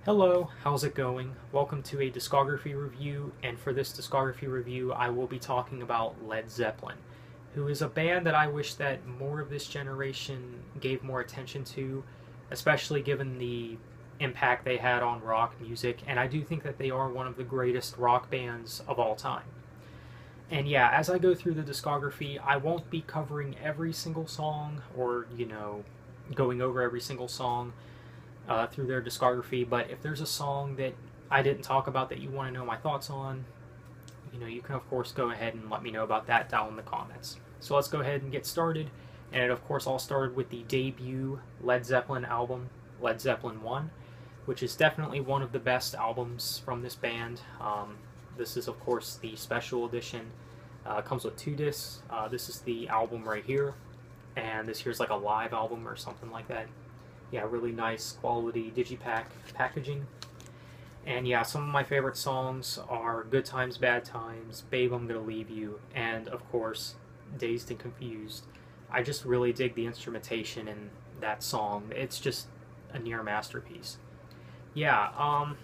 Hello, how's it going? Welcome to a discography review, and for this discography review, I will be talking about Led Zeppelin, who is a band that I wish that more of this generation gave more attention to, especially given the impact they had on rock music, and I do think that they are one of the greatest rock bands of all time. And yeah, as I go through the discography, I won't be covering every single song or, going over every single song through their discography. But if there's a song that I didn't talk about that you want to know my thoughts on, you can of course go ahead and let me know about that down in the comments. So let's go ahead and get started. And it of course all started with the debut Led Zeppelin album, Led Zeppelin 1, which is definitely one of the best albums from this band. This is of course the special edition. Comes with 2 discs. This is the album right here, and this here's like a live album or something like that. Yeah, really nice quality digipack packaging. And yeah, some of my favorite songs are Good Times, Bad Times, Babe, I'm Gonna Leave You, and of course, Dazed and Confused. I just really dig the instrumentation in that song. It's just a near masterpiece. Yeah,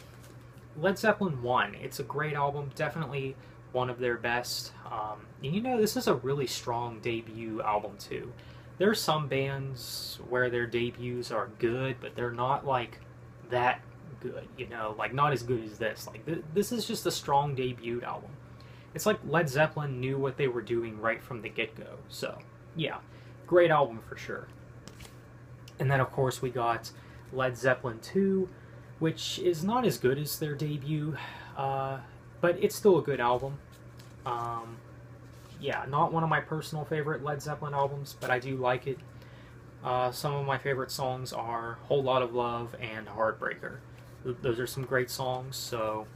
Led Zeppelin 1, it's a great album, definitely one of their best. This is a really strong debut album too. There's some bands where their debuts are good, but they're not like that good, like not as good as this. Like this is just a strong debut album. It's like Led Zeppelin knew what they were doing right from the get-go. So, yeah, great album for sure. And then of course we got Led Zeppelin 2, which is not as good as their debut, but it's still a good album. Yeah, not one of my personal favorite Led Zeppelin albums, but I do like it. Some of my favorite songs are Whole Lot of Love and Heartbreaker. Those are some great songs, so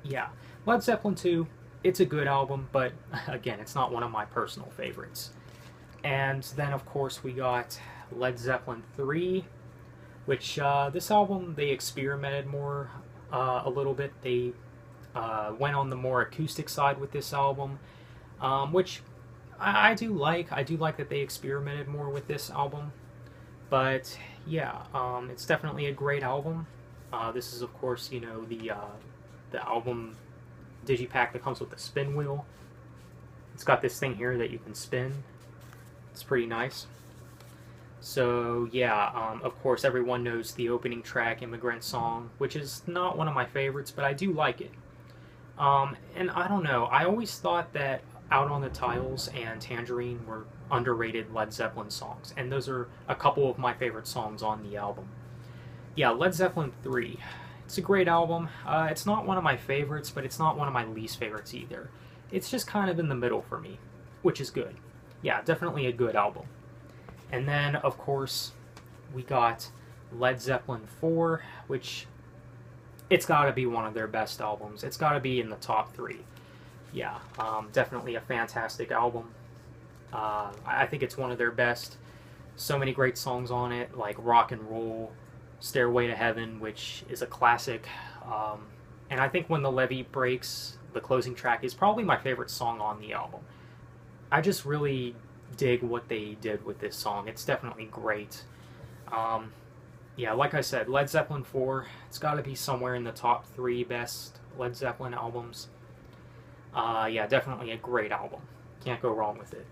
yeah. Led Zeppelin 2, it's a good album, but again, it's not one of my personal favorites. And then, of course, we got Led Zeppelin 3, which this album, they experimented more a little bit. They went on the more acoustic side with this album. Which I do like. I do like that they experimented more with this album. But yeah, it's definitely a great album. This is of course, the album digipack that comes with the spin wheel. It's got this thing here that you can spin. It's pretty nice. So yeah, of course everyone knows the opening track, Immigrant Song, which is not one of my favorites, but I do like it. And I don't know, I always thought that Out on the Tiles and Tangerine were underrated Led Zeppelin songs, and those are a couple of my favorite songs on the album. Yeah, Led Zeppelin 3. It's a great album. It's not one of my favorites, but it's not one of my least favorites either. It's just kind of in the middle for me, which is good. Yeah, definitely a good album. And then, of course, we got Led Zeppelin 4, which it's got to be one of their best albums. It's got to be in the top 3. Yeah, definitely a fantastic album. I think it's one of their best. So many great songs on it, like Rock and Roll, Stairway to Heaven, which is a classic. And I think When the Levee Breaks, the closing track, is probably my favorite song on the album. I just really dig what they did with this song. It's definitely great. Yeah, like I said, Led Zeppelin 4, it's got to be somewhere in the top 3 best Led Zeppelin albums. Yeah, definitely a great album. Can't go wrong with it.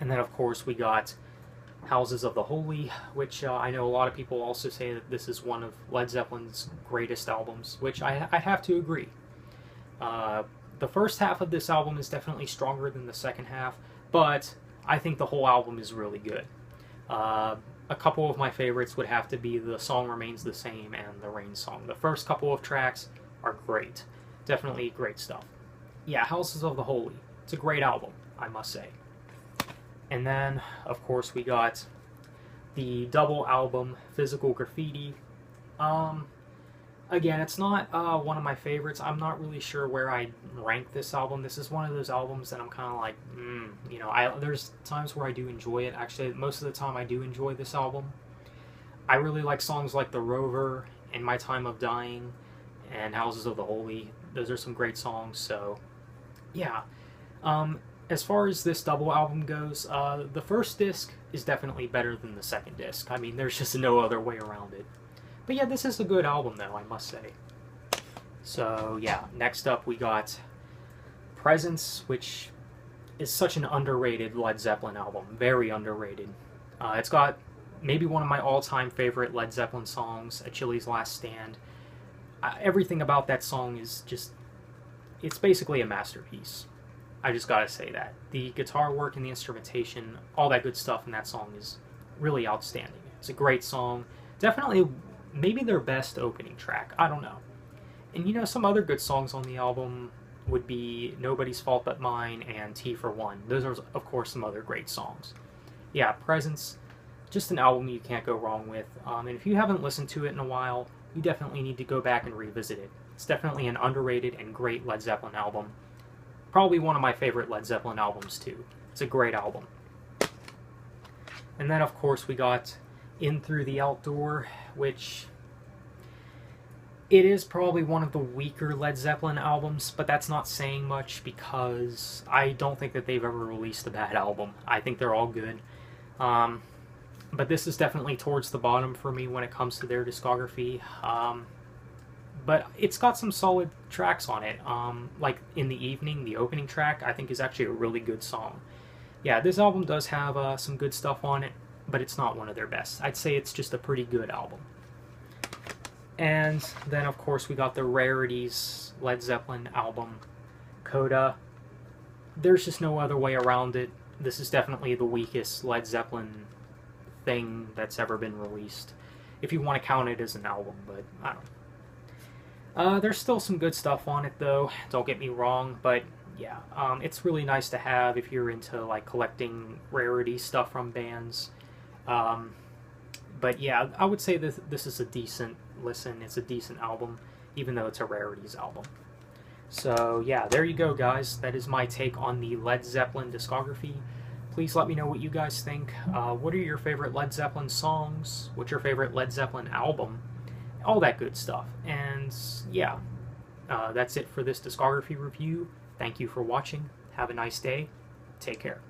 And then, of course, we got Houses of the Holy, which I know a lot of people also say that this is one of Led Zeppelin's greatest albums, which I have to agree. The first half of this album is definitely stronger than the second half, but I think the whole album is really good. A couple of my favorites would have to be The Song Remains the Same and The Rain Song. The first couple of tracks are great. Definitely great stuff. Yeah, Houses of the Holy. It's a great album, I must say. And then, of course, we got the double album, Physical Graffiti. Again, it's not one of my favorites. I'm not really sure where I rank this album. This is one of those albums that I'm kind of like, there's times where I do enjoy it. Actually, most of the time I do enjoy this album. I really like songs like The Rover, In My Time of Dying, and Houses of the Holy. Those are some great songs, so yeah. As far as this double album goes, the first disc is definitely better than the second disc. I mean, there's just no other way around it. But yeah, this is a good album, though, I must say. So yeah, next up we got Presence, which is such an underrated Led Zeppelin album. Very underrated. It's got maybe one of my all-time favorite Led Zeppelin songs, Achilles' Last Stand. Everything about that song is just... it's basically a masterpiece. I just gotta say that. The guitar work and the instrumentation, all that good stuff in that song is really outstanding. It's a great song. Definitely maybe their best opening track. I don't know. And you know, some other good songs on the album would be Nobody's Fault But Mine and T for One. Those are, of course, some other great songs. Yeah, Presence, just an album you can't go wrong with. And if you haven't listened to it in a while, you definitely need to go back and revisit it. It's definitely an underrated and great Led Zeppelin album. Probably one of my favorite Led Zeppelin albums, too. It's a great album. And then, of course, we got In Through the Outdoor, which... it is probably one of the weaker Led Zeppelin albums, but that's not saying much because I don't think that they've ever released a bad album. I think they're all good. But this is definitely towards the bottom for me when it comes to their discography. But it's got some solid tracks on it. Like In the Evening, the opening track, I think is actually a really good song. Yeah, this album does have some good stuff on it, but it's not one of their best. I'd say it's just a pretty good album. And then, of course, we got the Rarities Led Zeppelin album, Coda. There's just no other way around it. This is definitely the weakest Led Zeppelin thing that's ever been released. If you want to count it as an album, but I don't know. There's still some good stuff on it, though. Don't get me wrong, but yeah, it's really nice to have if you're into like collecting rarity stuff from bands. But yeah, I would say this is a decent listen. It's a decent album, even though it's a rarities album. So yeah, there you go, guys. That is my take on the Led Zeppelin discography. Please let me know what you guys think. What are your favorite Led Zeppelin songs? What's your favorite Led Zeppelin album? All that good stuff. And yeah, that's it for this discography review. Thank you for watching. Have a nice day. Take care.